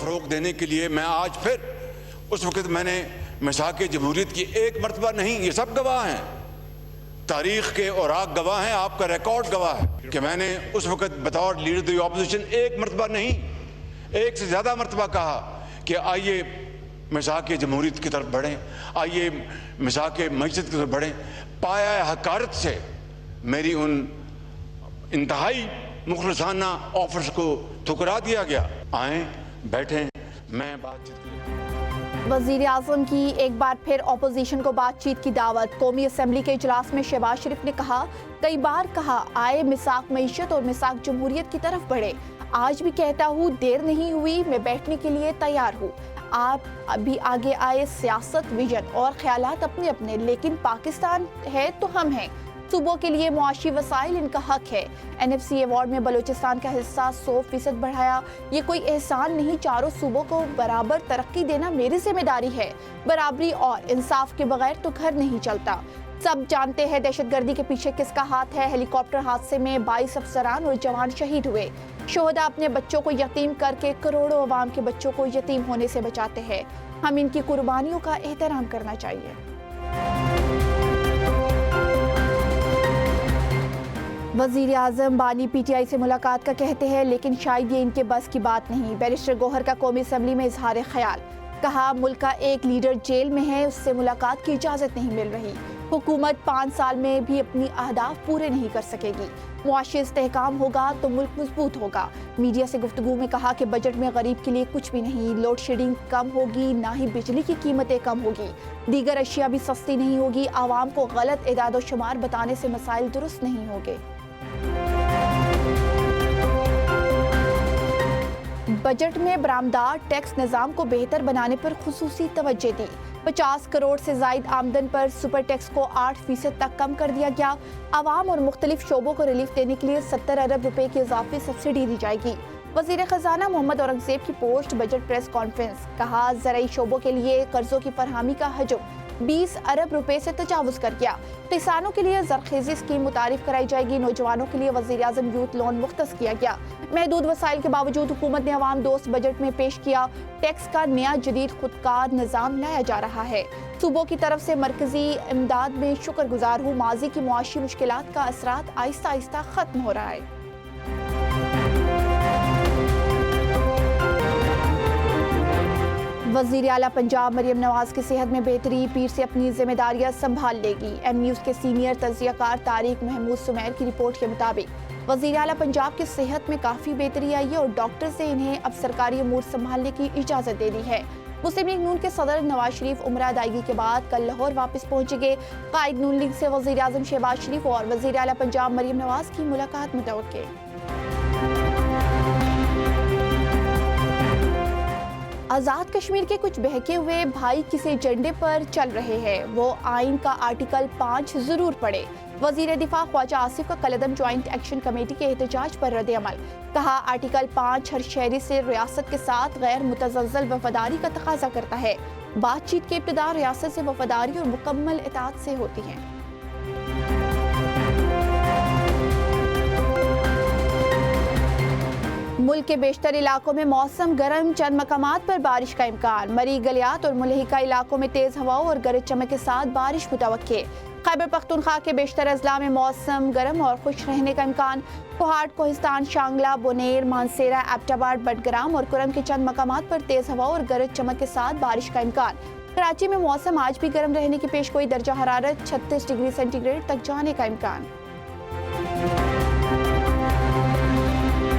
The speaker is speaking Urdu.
فروغ دینے کے لیے میں آج پھر اس وقت میں نے مساق جمہوریت کی ایک مرتبہ نہیں، یہ سب گواہ ہیں، تاریخ کے اوراق گواہ ہیں، آپ کا ریکارڈ گواہ ہے کہ میں نے اس وقت بطور لیڈر دی اپوزیشن ایک مرتبہ نہیں، ایک سے زیادہ مرتبہ کہا کہ آئیے مساق جمہوریت کی طرف بڑھیں، آئیے مساق معیشت کی طرف بڑھیں۔ پایہ حقارت سے میری ان انتہائی مخلصانہ آفرز کو ٹھکرا دیا گیا۔ آئیں بیٹھیں، میں بات چیت کروں۔ وزیر اعظم کی ایک بار پھر اپوزیشن کو بات چیت کی دعوت۔ قومی اسمبلی کے اجلاس میں شہباز شریف نے کہا، کئی بار کہا آئے مساق معیشت اور مساق جمہوریت کی طرف بڑھے، آج بھی کہتا ہوں دیر نہیں ہوئی، میں بیٹھنے کے لیے تیار ہوں۔ آپ ابھی آگے آئے، سیاست، ویژن اور خیالات اپنے اپنے، لیکن پاکستان ہے تو ہم ہیں۔ صوبوں کے لیے معاشی وسائل ان کا حق ہے۔ NFC ایوارڈ میں بلوچستان کا حصہ 100% بڑھایا، یہ کوئی احسان نہیں، چاروں صوبوں کو برابر ترقی دینا میری ذمہ داری ہے۔ برابری اور انصاف کے بغیر تو گھر نہیں چلتا۔ سب جانتے ہیں دہشت گردی کے پیچھے کس کا ہاتھ ہے۔ ہیلی کاپٹر حادثے میں 22 افسران اور جوان شہید ہوئے۔ شہداء اپنے بچوں کو یتیم کر کے کروڑوں عوام کے بچوں کو یتیم ہونے سے بچاتے ہیں، ہم ان کی قربانیوں کا احترام کرنا چاہیے۔ وزیر اعظم بانی PTI سے ملاقات کا کہتے ہیں، لیکن شاید یہ ان کے بس کی بات نہیں۔ بیرسٹر گوہر کا قومی اسمبلی میں اظہار خیال، کہا ملک کا ایک لیڈر جیل میں ہے، اس سے ملاقات کی اجازت نہیں مل رہی، حکومت 5 سال میں بھی اپنی اہداف پورے نہیں کر سکے گی، معاشی استحکام ہوگا تو ملک مضبوط ہوگا۔ میڈیا سے گفتگو میں کہا کہ بجٹ میں غریب کے لیے کچھ بھی نہیں، لوڈ شیڈنگ کم ہوگی، نہ ہی بجلی کی قیمتیں کم ہوگی، دیگر اشیاء بھی سستی نہیں ہوگی، عوام کو غلط اعداد و شمار بتانے سے مسائل درست نہیں ہوگے۔ بجٹ میں برآمدات ٹیکس نظام کو بہتر بنانے پر خصوصی توجہ دی۔ 50 کروڑ سے زائد آمدن پر سپر ٹیکس کو 8% تک کم کر دیا گیا۔ عوام اور مختلف شعبوں کو ریلیف دینے کے لیے 70 ارب روپے کی اضافی سبسڈی دی جائے گی۔ وزیر خزانہ محمد اورنگزیب کی پوسٹ بجٹ پریس کانفرنس، کہا زرعی شعبوں کے لیے قرضوں کی فراہمی کا حجم 20 ارب روپے سے تجاوز کر گیا۔ کسانوں کے لیے زرخیزی اسکیم متعارف کرائی جائے گی۔ نوجوانوں کے لیے وزیر اعظم یوتھ لون مختص کیا گیا۔ محدود وسائل کے باوجود حکومت نے عوام دوست بجٹ میں پیش کیا۔ ٹیکس کا نیا جدید خودکار نظام لایا جا رہا ہے۔ صوبوں کی طرف سے مرکزی امداد میں شکر گزار ہوں، ماضی کی معاشی مشکلات کا اثرات آہستہ آہستہ ختم ہو رہا ہے۔ وزیر اعلیٰ پنجاب مریم نواز کی صحت میں بہتری، پیر سے اپنی ذمہ داریاں سنبھال لے گی۔ MUز کے سینئر تجزیہ کار طارق محمود سمیر کی رپورٹ کے مطابق وزیر اعلیٰ پنجاب کی صحت میں کافی بہتری آئی ہے اور ڈاکٹر سے انہیں اب سرکاری امور سنبھالنے کی اجازت دے دی ہے۔ مسلم لیگ نون کے صدر نواز شریف عمرہ ادائیگی کے بعد کل لاہور واپس پہنچیں گے۔ قائد نون لیگ سے وزیر اعظم شہباز شریف اور وزیر اعلیٰ پنجاب مریم نواز کی ملاقات متوقع۔ آزاد کشمیر کے کچھ بہکے ہوئے بھائی کس ایجنڈے پر چل رہے ہیں، وہ آئین کا آرٹیکل 5 ضرور پڑھے۔ وزیر دفاع خواجہ آصف کا کالعدم جوائنٹ ایکشن کمیٹی کے احتجاج پر رد عمل، کہا آرٹیکل 5 ہر شہری سے ریاست کے ساتھ غیر متزلزل وفاداری کا تقاضا کرتا ہے۔ بات چیت کی ابتدا ریاست سے وفاداری اور مکمل اطاعت سے ہوتی ہے۔ ملک کے بیشتر علاقوں میں موسم گرم، چند مقامات پر بارش کا امکان، مری گلیات اور ملحقہ علاقوں میں تیز ہواؤں اور گرج چمک کے ساتھ بارش متوقع۔ خیبر پختونخوا کے بیشتر اضلاع میں موسم گرم اور خشک رہنے کا امکان، کوہاٹ، کوہستان، شانگلہ، بونیر، مانسیرہ، ایبٹ آباد، بٹگرام اور کرم کے چند مقامات پر تیز ہواؤں اور گرج چمک کے ساتھ بارش کا امکان۔ کراچی میں موسم آج بھی گرم رہنے کی پیشگوئی، درجہ حرارت 36 ڈگری سینٹی گریڈ تک جانے کا امکان۔